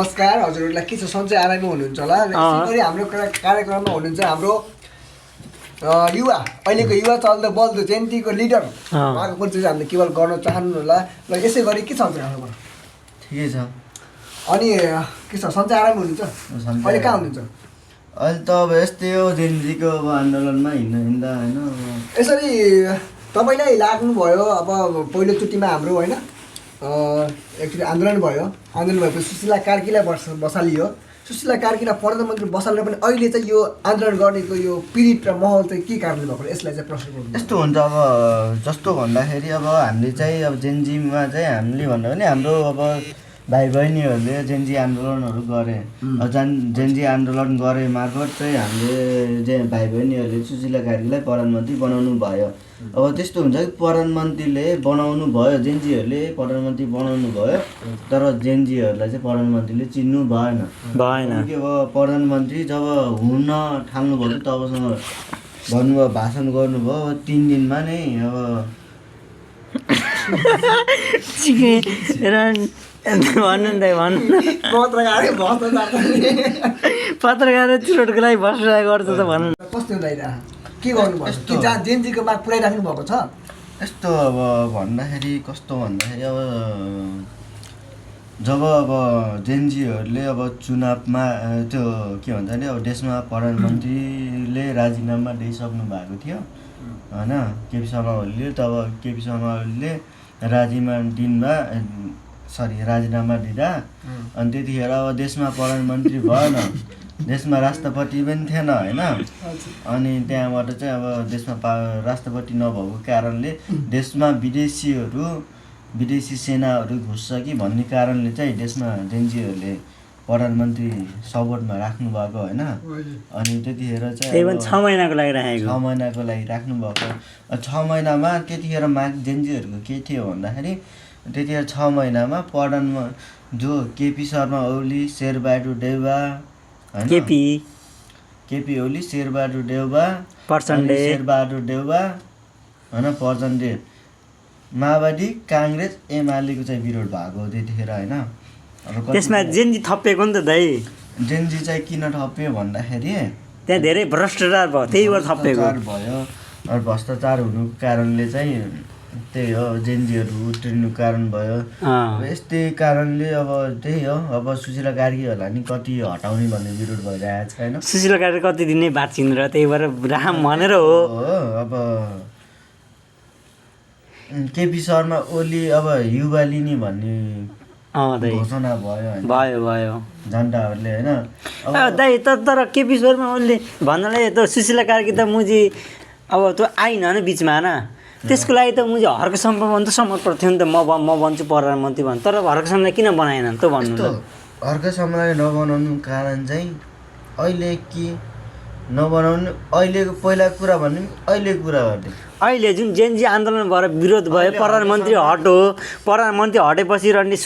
नमस्कार हजुरहरूलाई के छ सन्चै आराममा हुनुहुन्छ होला यसरी हाम्रो कार्यक्रममा हुनुहुन्छ हाम्रो युवा अहिलेको युवा चल्दो बल्दो जेन्टीको लिडर उहाँको परिचय हामीले केवल गर्न चाहनु होला र यसै गरी के छ हाम्रो ठिकै छ अनि के छ सन्चै आराममा हुनुहुन्छ अहिले कहाँ हुनुहुन्छ अहिले त अब यस्तै हो जेन्जीको अब आन्दोलनमा हिँड्दा होइन यसरी तपाईँलाई लाग्नुभयो अब पहिलोचोटिमा हाम्रो होइन एकचोटि आन्दोलन भएपछि सुशीला कार्कीलाई बसालियो सुशीला कार्कीलाई प्रधानमन्त्री बसालेर पनि अहिले चाहिँ यो आन्दोलन गर्नेको यो पीडित र माहौल चाहिँ के कारणले भएको यसलाई चाहिँ प्रश्न गर्नु यस्तो हुन्छ अब जस्तो भन्दाखेरि अब हामीले चाहिँ अब जेन्जीमा चाहिँ हामीले भन्दा पनि हाम्रो अब भाइ बहिनीहरूले जेन्जी आन्दोलनहरू गरे जेन्जी आन्दोलन गरे मार्फत चाहिँ हामीले भाइ बहिनीहरूले सुशीला कार्कीलाई प्रधानमन्त्री बनाउनु भयो अब त्यस्तो हुन्छ कि प्रधानमन्त्रीले बनाउनु भयो जेन्जीहरूले प्रधानमन्त्री बनाउनु भयो तर जेन्जीहरूलाई चाहिँ प्रधानमन्त्रीले चिन्नु भएन कि अब प्रधानमन्त्री जब हुन थाल्नुभयो तबसँग भन्नुभयो भाषण गर्नुभयो 3 दिनमा नै अब भन्नु त भन्नु पत्रकार चुरोटको लागि बसिरहेको गर्छ त भन्नु कस्तो हुँदैन के गर्नुभयो कि जहाँ जेन्जीको माग पुऱ्याइराख्नु भएको छ यस्तो अब भन्दाखेरि कस्तो भन्दाखेरि अब जब अब जेन्जीहरूले अब चुनावमा त्यो के भन्छ नि अब देशमा प्रधानमन्त्रीले राजीनामा दिइसक्नु भएको थियो होइन केपी शर्मा ओलीले तब केपी शर्मा ओलीले राजीनामा दिँदा अनि त्यतिखेर अब देशमा प्रधानमन्त्री भएन देशमा राष्ट्रपति पनि थिएन होइन अनि त्यहाँबाट चाहिँ अब देशमा राष्ट्रपति नभएको कारणले देशमा विदेशी सेनाहरू घुस्छ कि भन्ने कारणले चाहिँ देशमा जेन्जीहरूले प्रधानमन्त्री सपोर्टमा राख्नु भएको होइन अनि त्यतिखेर चाहिँ 6 महिनाको लागि राखेको 6 महिनाको लागि राख्नु भएको 6 महिनामा त्यतिखेर माग जेन्जीहरूको के थियो भन्दाखेरि त्यतिखेर 6 महिनामा जो केपी शर्मा ओली शेरबहादुर देउवा केपी ओली शेरबहादुर देउवा शेरबहादुर देउवा होइन प्रचण्डे माओवादी काङ्ग्रेस एमालेको चाहिँ विरोध भएको त्यतिखेर होइन त्यसमा जेन्जी थपिएको नि त दाइ जेन्जी चाहिँ किन थप्यो भन्दाखेरि त्यहाँ धेरै भ्रष्टाचार भयो त्यही भएर थपिएको भयो र भ्रष्टाचार हुनुको कारणले चाहिँ त्यही हो जेन्जीहरू उत्रिनु कारण भयो यस्तै कारणले अब त्यही हो अब सुशीला कार्कीहरूलाई नि कति हटाउने भन्ने विरोध भइरहेको छ होइन सुशीला कार्की कति दिन नै बाँचिन् र त्यही भएर राम भनेर हो अब केपी शर्मा ओली अब युवा लिने भन्ने घोषणा भयो जनताहरूले होइन दाइ तर केपी शर्मा ओलीले भन्नाले त सुशीला कार्की त मुजी अब त्यो आइन होइन बिचमा होइन त्यसको लागि त मुझे हर्क सम्पन्न त समर्पण थियो नि त म बन्छु प्रधानमन्त्री भन्नु तर हर्क सम्पलाई किन बनाएन त भन्नु हर्क सम्पलाई नबनाउनु कारण चाहिँ अहिले के नबनाउनु अहिलेको पहिलाको कुरा भन्ने अहिलेको कुरा गर्ने अहिले जुन जेन्जी आन्दोलन भएर विरोध भयो प्रधानमन्त्री प्रधानमन्त्री हटेपछि रहने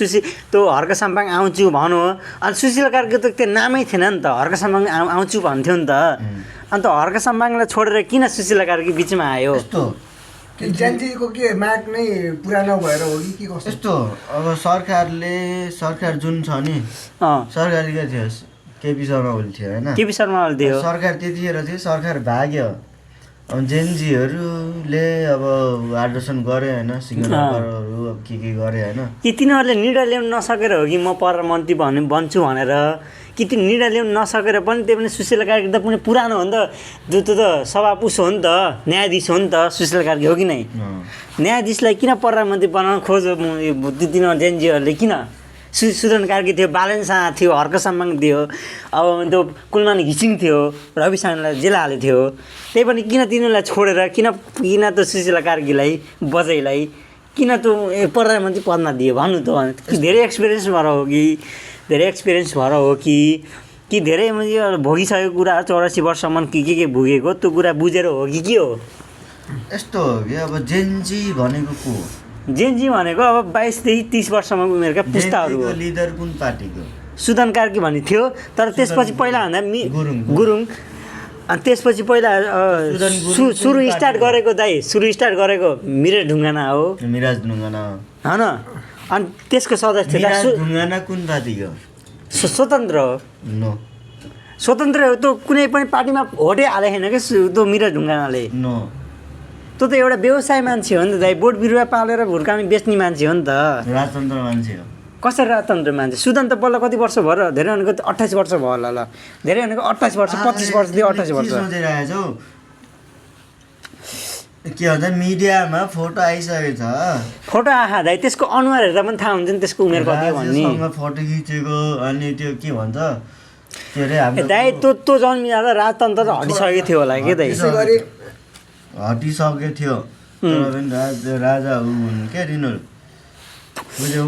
त्यो हर्क सम्पाङ आउँछु भन्नु अनि सुशीला कार्की त त्यो नामै थिएन नि त हर्क सम्पाङ आउँछु भन्थ्यो नि त अन्त हर्क सम्पाङलाई छोडेर किन सुशीला कार्की बिचमा आयो जेन्जीको के माग नै पुरा नभएर हो कि के कस्तो यस्तो अब सरकार जुन छ नि सरकारले के थियो केपी शर्मा ओली थियो होइन केपी शर्मा ओली थियो सरकार त्यतिखेर थियो सरकार भाग्यो अब जेन्जीहरूले अब आर्दोसन गरे होइन सिङ्गलहरू अब के गरे होइन कि तिनीहरूले निर्णय ल्याउन नसकेर हो कि म प्रधानमन्त्री बन्छु भनेर कि त्यो निर्णय ल्याउन नसकेर पनि त्यो पनि सुशीला कार्की त पनि पुरानो हो नि त त्यो त सभापुष हो नि त न्यायाधीश हो नि त सुशीला कार्की हो कि नै न्यायाधीशलाई किन प्रधानमन्त्री बनाउन खोज्यो तिनीहरू जेन्जीहरूले किन सुदन कार्की थियो बालन शाह थियो हर्क सम्पाङ थियो अब त्यो कुलमान घिसिङ थियो रवि साङ्गलाई जेल हालेको थियो त्यही पनि किन तिनीहरूलाई छोडेर किन त सुशीला कार्कीलाई बजैलाई किन त्यो प्रधानमन्त्री पदमा दियो भन्नु त कि धेरै एक्सपिरियन्स भएर हो कि धेरै भोगिसकेको कुरा 84 वर्षसम्म के भोगेको त्यो कुरा बुझेर हो कि के हो यस्तो हो कि अब जेन्जी भनेको को जेन्जी भनेको अब 22 देखि 30 वर्षमा उमेरका पुस्ताहरू हो लिडर कुन पार्टीको सुदन कार्की भन्ने थियो तर त्यसपछि पहिला भन्दा गुरुङ अनि त्यसपछि पहिला सुरु स्टार्ट गरेको मिराज ढुङ्गाना हो मिराज ढुङ्गाना होइन अनि त्यसको सदस्य मिराज ढुङ्गाना कुन पार्टीको स्वतन्त्र हो नो स्वतन्त्र हो त्यो कुनै पनि पार्टीमा भोटै हाले छैन कि त्यो मिरा ढुङ्गानाले नो त्यो त एउटा व्यवसाय मान्छे हो नि त दाइ बोट बिरुवा पालेर हुर्काउने बेच्ने मान्छे हो नि त राजतन्त्र मान्छे हो कसरी राजतन्त्र मान्छे सुदन त बल्ल कति वर्ष भयो र धेरै भनेको 28 वर्ष भयो होला ल धेरै भनेको 28 वर्ष 25 वर्षदेखि 28 वर्ष सोचिरहेको छौ के भन्छ मिडियामा फोटो आइसकेको छ फोटो आहा दाइ त्यसको अनुहार हेर्दा पनि थाहा हुन्छ नि त्यसको उमेर कति हो भन्ने राजेशसँग फोटो खिचेको अनि त्यो के भन्छ के अरे हाम्रो दाइ त्यो जन्मिँदा राजतन्त्र त हटिसकेको थियो होला कि दाइ त्यसै गरी हटिसकेको थियो तर पनि राजा हुन् क्या तिनीहरू बुझ्यौ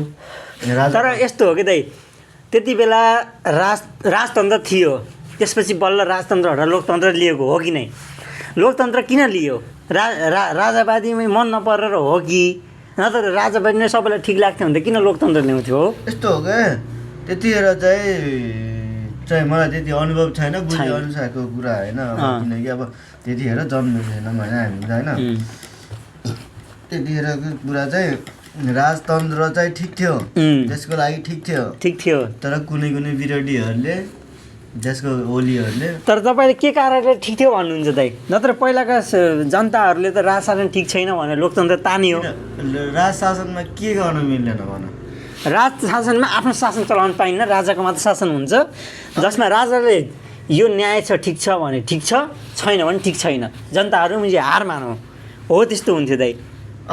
राजा तर यस्तो हो कि दाइ त्यति बेला राजतन्त्र थियो त्यसपछि बल्ल राजतन्त्र हटेर लोकतन्त्र लिएको हो कि नै लोकतन्त्र किन लियो राजावादीमै मन नपरेर हो कि नत्र राजावादी नै सबैलाई ठिक लाग्थ्यो भने त किन लोकतन्त्र ल्याउँथ्यो हो यस्तो हो क्या त्यतिखेर चाहिँ मलाई त्यति अनुभव छैन बुझे अनुसारको कुरा होइन अब किनकि अब त्यतिखेर जन्मेको छैनौँ होइन हामी त होइन त्यतिखेरको कुरा चाहिँ राजतन्त्र चाहिँ ठिक थियो त्यसको लागि ठिक थियो तर कुनै कुनै विरोधीहरूले त्यसको ओलीहरूले तर तपाईँले के कारणले ठिक थियो भन्नुहुन्छ दाइ नत्र पहिलाका जनताहरूले त राजशासन ठिक छैन भनेर लोकतन्त्र तानियो राज शासनमा के गर्न मिल्दैन भन राज शासनमा आफ्नो शासन चलाउन पाइन्न राजाको मात्र शासन हुन्छ जसमा राजाले यो न्याय छ ठिक छ भने ठिक छ छैन भने ठिक छैन जनताहरू मुझे हार मानौ हो त्यस्तो हुन्थ्यो दाइ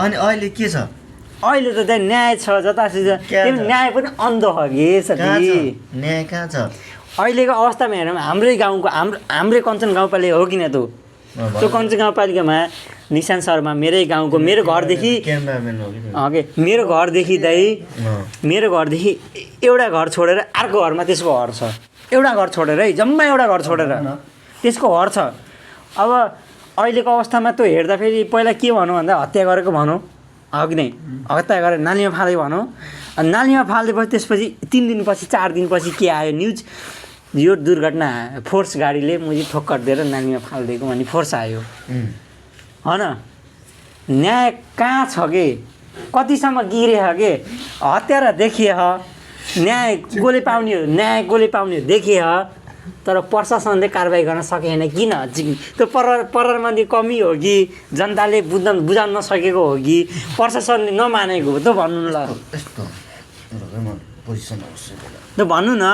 अनि अहिले के छ अहिले त दाइ न्याय छ जतासुकै न्याय पनि अन्ध हो कि न्याय कहाँ छ अहिलेको अवस्थामा हेरौँ हाम्रै गाउँको हाम्रै कञ्चन गाउँपालिका हो किन त्यो कञ्चन गाउँपालिकामा निशान्त शर्मा मेरै गाउँको मेरो घरदेखि मेरो घरदेखि दाइ मेरो घरदेखि एउटा घर छोडेर अर्को घरमा त्यसको घर छ एउटा घर छोडेर है जम्मा एउटा घर छोडेर त्यसको घर छ अब अहिलेको अवस्थामा त्यो हेर्दाखेरि पहिला के भनौँ भन्दा हत्या गरेको भनौँ अघि नै हत्या गरेर नालीमा फालेको भनौँ अनि नालीमा फालिदिएपछि त्यसपछि 3 दिनपछि 4 दिनपछि के आयो न्युज यो दुर्घटना फोर्स गाडीले मुझे ठोक्कर दिएर नालीमा फालिदिएको भन्ने फोर्स आयो होइन न्याय कहाँ छ कि कतिसम्म गिरे के हत्यारा देखिए न्याय गोली पाउने देखिए तर प्रशासनले कारबाही गर्न सकेन किन त्यो प्रधानमन्त्री कमी हो कि जनताले बुझाउन नसकेको हो कि प्रशासनले नमानेको हो त भन्नु न ल त भन्नु न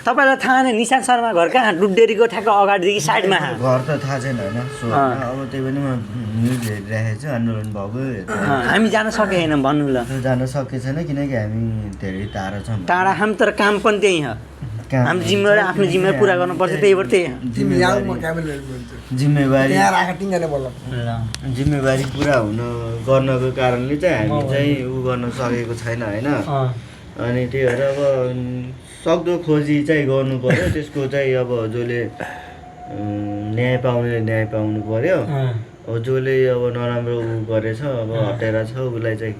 तपाईँलाई थाहा नै निशान्त शर्मा घर कहाँ डुडेरीको ठ्याक्क अगाडिदेखि साइडमा घर त थाहा छैन होइन अब त्यही पनि म न्युज हेरिरहेको छु आन्दोलन भएको हामी जान सकेनौँ भन्नु ल जान सकेको छैन किनकि हामी धेरै टाढा छौँ टाढा हामी तर काम पनि त्यही हो हामी जिम्मेवारी आफ्नो जिम्मेवारी पुरा गर्नुपर्छ त्यही भएर त्यही जिम्मेवारी पुरा गर्नको कारणले चाहिँ हामी चाहिँ उ गर्न सकेको छैन होइन अनि त्यही भएर अब सक्दो खोजी चाहिँ गर्नु पर्यो त्यसको चाहिँ अब जसले न्याय पाउनेले न्याय पाउनु पर्यो अब जसले अब नराम्रो उ गरेछ अब हटेर छ उसलाई चाहिँ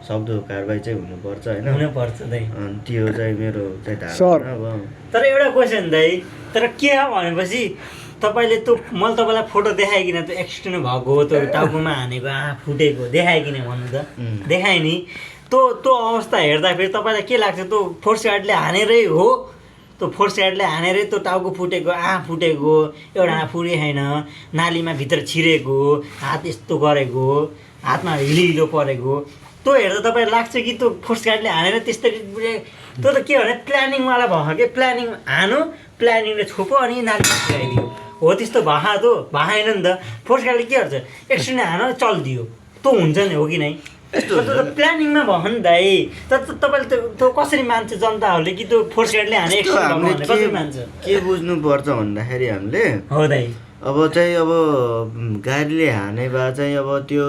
सक्दो कारबाही चाहिँ हुनुपर्छ होइन हुनुपर्छ दाइ अनि त्यो चाहिँ मेरो चाहिँ धारणा अब तर एउटा क्वेसन दाइ तर के हो भनेपछि तपाईँले त्यो मैले तपाईँलाई फोटो देखाइकिन त्यो एक्सिडेन्ट भएको त्यो टाउकोमा हानेको फुटेको देखाइकिन भन्नु त देखाएँ नि त्यो अवस्था हेर्दाखेरि तपाईँलाई के लाग्छ त्यो फोर्स गार्डले हानेरै हो त्यो फोर्स गार्डले हानेरै त्यो टाउको फुटेको फुटेको एउटा फुटे छैन नालीमा भित्र छिरेको हात यस्तो गरेको हातमा हिलो परेको त्यो हेर्दा तपाईँलाई लाग्छ कि त्यो फोर्स गार्डले हानेर त्यस्तरी त्यो त के भने प्लानिङवाला भयो कि प्लानिङ हानो प्लानिङले छोपो अनि नालीमा छिराइदियो हो त्यस्तो भएन नि त फोर्स गार्डले के गर्छ एक्सिडेन्ट हान चलिदियो त्यो हुन्छ नि हो कि नै प्लानिङमा भयो नि दाइ तर तपाईँले त्यो कसरी मान्छ जनताहरूले कि त्यो फोर्स गार्डले हाने एक्सिडेन्ट कसरी मान्छ के बुझ्नुपर्छ भन्दाखेरि हामीले हो दाइ अब चाहिँ अब गाडीले हाने भए चाहिँ अब त्यो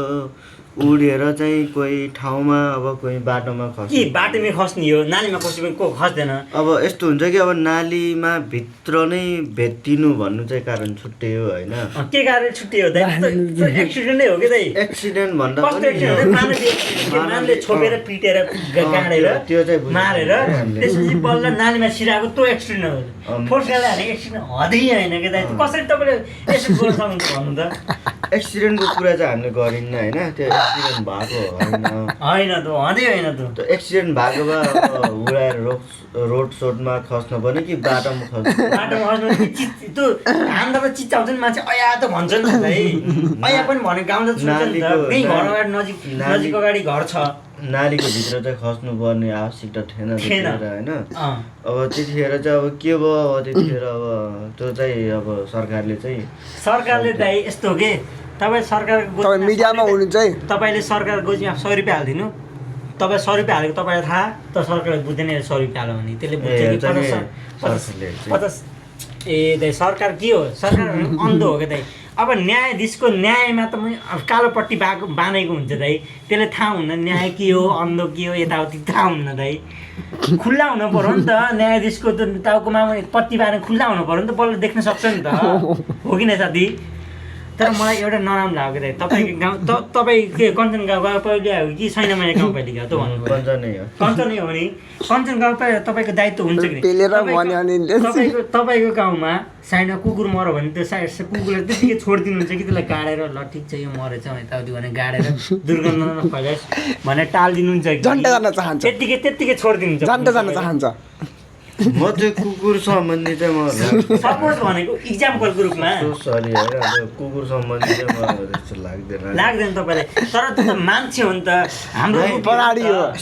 उडेर चाहिँ कोही ठाउँमा अब कोही बाटोमा कि बाटोमै खस्ने हो नालीमा कसै को खस्दैन अब यस्तो हुन्छ कि अब नालीमा भित्र नै भेटिनु भन्नु चाहिँ कारण छुट्टै हो होइन के कारण छुट्टै हो दाइ एक्सिडेन्टै हो कि दाइ एक्सिडेन्ट भन्दा मान्छे छोपेर पिटेर गाडेर त्यो चाहिँ मारेर त्यसपछि बल्ल नालीमा छिराएको त्यो एक्सिडेन्ट हो फोर्स गार्डले हानेको एक्सिडेन्ट हदै होइन कि दाइ कसरी तपाईँले यसो गर्न सक्नुहुन्छ भन्नु त एक्सिडेन्टको कुरा चाहिँ हामीले गरिन्न होइन त्यो एक्सिडेन्ट भएको होइन त हँदै होइन त त्यो एक्सिडेन्ट भएको भए उडाएर रोड सोडमा खस्नु पर्ने कि बाटोमा खस्नु बाटोमा खस्नु त्यो हान्दा त चिच्चाउँछ नि मान्छे अया त भन्छ नि त है अया पनि भने गाउँ त सुन्छ नि त त्यही घर अगाडि नजिक अगाडि घर छ नालीको भित्र चाहिँ खस्नु पर्ने आवश्यकता थिएन होइन अँ अब त्यतिखेर चाहिँ अब के भयो अब त्यतिखेर अब त्यो चाहिँ अब सरकारले दाइ यस्तो हो कि तपाईँ सरकारको तपाईँ मिडियामा हुनुहुन्छ है तपाईँले सरकार गोजीमा 100 रुपियाँ हालिदिनु तपाईँ 100 रुपियाँ हालेको तपाईँलाई थाहा तर सरकारले बुझ्दैन 100 रुपियाँ हाल्यो भने त्यसले बुझ्छ कि 50 ए दाइ सरकार के हो सरकार अन्धो हो क्या दाइ अब न्यायाधीशको न्यायमा त अब कालोपट्टि बाँधेको हुन्छ दाइ त्यसले थाहा हुन्न न्याय के हो अन्धो के हो यताउति थाहा हुन्न दाइ खुल्ला हुनु पऱ्यो नि त न्यायाधीशको त टाउकोमा पट्टी बाँधेर खुल्ला हुनु पऱ्यो नि त बल्ल देख्न सक्छ नि त हो कि न साथी तर मलाई एउटा नराम्रो लाग्यो दाइ तपाईँको गाउँ तपाईँ के कञ्चन गाउँपालिका हो कि छैन मैले गाउँपालिका त भन्नु कञ्चनै हो नि कञ्चन गाउँपालिका तपाईँको दायित्व हुन्छ कि तपाईँको गाउँमा साइडमा कुकुर मऱ्यो भने त्यो कुकुरलाई त्यतिकै छोडिदिनुहुन्छ कि त्यसलाई गाडेर ल ठिक छ यो मरेछ यताउति भने गाडेर दुर्गन्ध नफैलाओस् भनेर टालिदिनुहुन्छ कि त्यत्तिकै छोडिदिनुहुन्छ म चाहिँ कुकुर सम्बन्धी चाहिँ म सपोज भनेको इक्जाम्पलको रूपमा सरी है कुकुर सम्बन्धी चाहिँ म त्यस्तो लाग्दैन तपाईँलाई तर त्यो त मान्छे हो नि त हाम्रो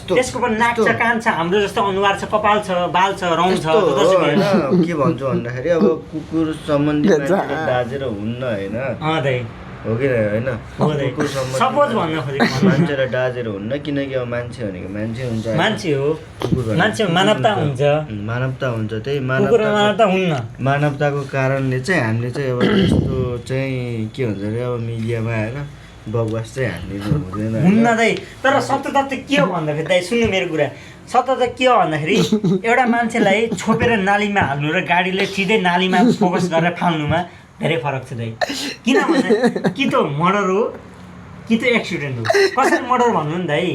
त्यसको पनि नाक छ कान छ हाम्रो जस्तो अनुहार छ कपाल छ बाल छ रौँ छ होइन के भन्छु भन्दाखेरि अब कुकुर सम्बन्धी दाजेर हुन्न होइन हो कि होइन कुकुर सम्बन्धी मान्छे र दाजेर हुन्न किनकि अब मान्छे भनेको मान्छे हो मान्छे मानवता हुन्छ त्यही मानवताको कारणले चाहिँ हामीले चाहिँ अब यस्तो चाहिँ के भन्छ अरे अब मिडियामा आएर बकवास चाहिँ हामीले हुन्न दाइ तर सत्य तथ्य के हो भन्दाखेरि दाइ सुन्नु मेरो कुरा सत्य त के हो भन्दाखेरि एउटा मान्छेलाई छोपेर नालीमा हाल्नु र गाडीले सिधै नालीमा फोकस गरेर फाल्नुमा धेरै फरक छ दाइ किनभने कि त मर्डर हो कि त एक्सिडेन्ट हो कसरी मर्डर भन्नु नि दाइ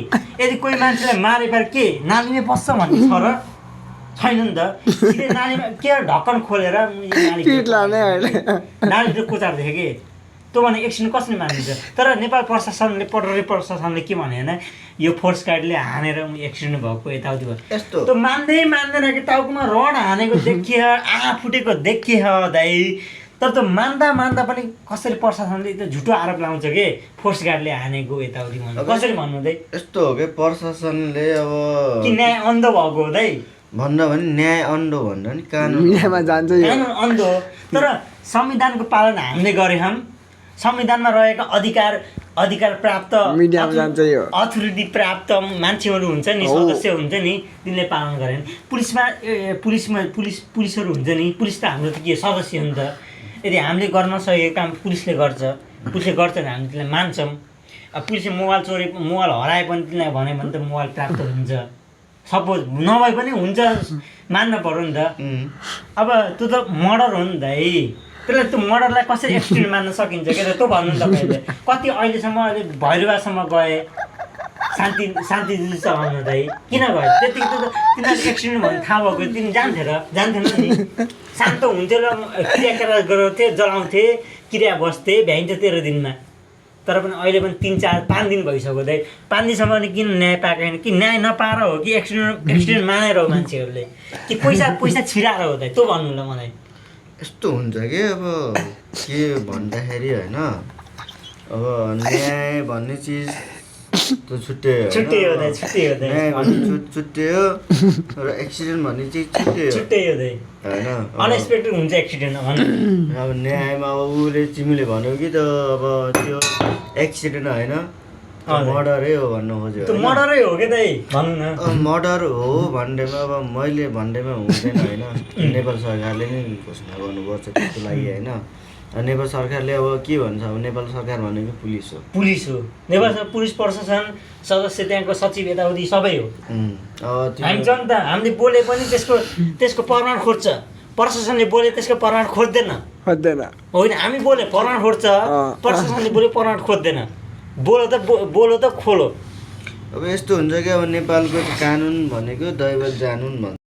यदि कोही मान्छेलाई मारे पार के नालीमै बस्छ भन्ने छ र छैन नि त सिधै नालीमा के ढक्कन खोलेर नाली कोचार देखेँ कि त्यो भने एक्सिडेन्ट कसरी मानिन्छ तर नेपाल प्रशासनले पटरी प्रशासनले के भने होइन यो फोर्स गार्डले हानेर एक्सिडेन्ट भएको यताउति भयो यस्तो त्यो मान्दैन कि टाउकोमा रड हानेको देखिए आँखा फुटेको देखिए दाइ तर त्यो मान्दा पनि कसरी प्रशासनले त्यो झुटो आरोप लाउँछ कि फोर्स गार्डले हानेको यताउति भन्नु कसरी भन्नु दाइ यस्तो हो कि प्रशासनले अब कि न्याय अन्धो भएको हो दाइ भन्दा भने न्याय अन्धो भन्दा नि कानुन कानुन अन्धो हो तर संविधानको पालना हामीले गरेछौँ संविधानमा रहेका अधिकार प्राप्त अथोरिटी प्राप्त मान्छेहरू हुन्छ नि सदस्य हुन्छ नि तिनले पालन गरेन पुलिसहरू हुन्छ नि पुलिस त हाम्रो त के सदस्य हो नि त यदि हामीले गर्न सकेको काम पुलिसले गर्छ भने हामी त्यसलाई मान्छौँ अब पुलिसले मोबाइल हराए पनि तिनीलाई भन्यो भने त मोबाइल प्राप्त हुन्छ सपोज नभए पनि हुन्छ मान्न पर्यो नि त अब त्यो त मर्डर हो नि दाइ त्यसलाई त्यो मर्डरलाई कसरी एक्सिडेन्ट मान्न सकिन्छ क्या त त्यो भन्नु नि तपाईँले कति अहिलेसम्म अहिले भैरवासम्म गए शान्ति चलाउनु दाइ किन गयो त्यतिकै त तिनीहरू एक्सिडेन्ट भन्नु थाहा भएको तिनी जान्थेन नि शान्त हुन्थ्यो र क्रियाकलाप गराउँथे जलाउँथे क्रिया बस्थे भ्याइन्थ्यो 13 दिनमा तर पनि अहिले पनि 3-4-5 दिन भइसक्यो दाइ 5 दिनसम्म पनि किन न्याय पाएको छैन कि न्याय नपाएर हो कि एक्सिडेन्ट मानेर हो मान्छेहरूले कि पैसा छिराएर हो दाइ त्यो भन्नु ल मलाई यस्तो हुन्छ कि अब के भन्दाखेरि होइन अब न्याय भन्ने चिज त्यो छुट्टै हो न्याय भन्ने छुट्टै हो र एक्सिडेन्ट भन्ने चिज छुट्टै हो होइन अनएक्सपेक्टेड हुन्छ एक्सिडेन्ट अब न्यायमा अब उसले तिमीले भन्यो कि त अब त्यो एक्सिडेन्ट होइन मर्डरै हो भन्नु खोज्यो त्यो मर्डरै हो क्या दाइ भन्नु न मर्डर हो भन्दैमा अब मैले भन्दैमा हुँदैन होइन नेपाल सरकारले नै घोषणा गर्नुपर्छ त्यसको लागि होइन नेपाल सरकारले अब के भन्छ अब नेपाल सरकार भनेको पुलिस हो नेपाल पुलिस प्रशासन सदस्य त्यहाँको सचिव यताउति सबै हो हामी जनता हामीले बोले पनि त्यसको प्रमाण खोज्छ प्रशासनले बोले त्यसको प्रमाण खोज्दैन होइन हामी बोले प्रमाण खोज्छ प्रशासनले बोले प्रमाण खोज्दैन बोलो त खोलो अब यस्तो हुन्छ कि अब नेपालको कानुन भनेको दैवत जानुन भन्छ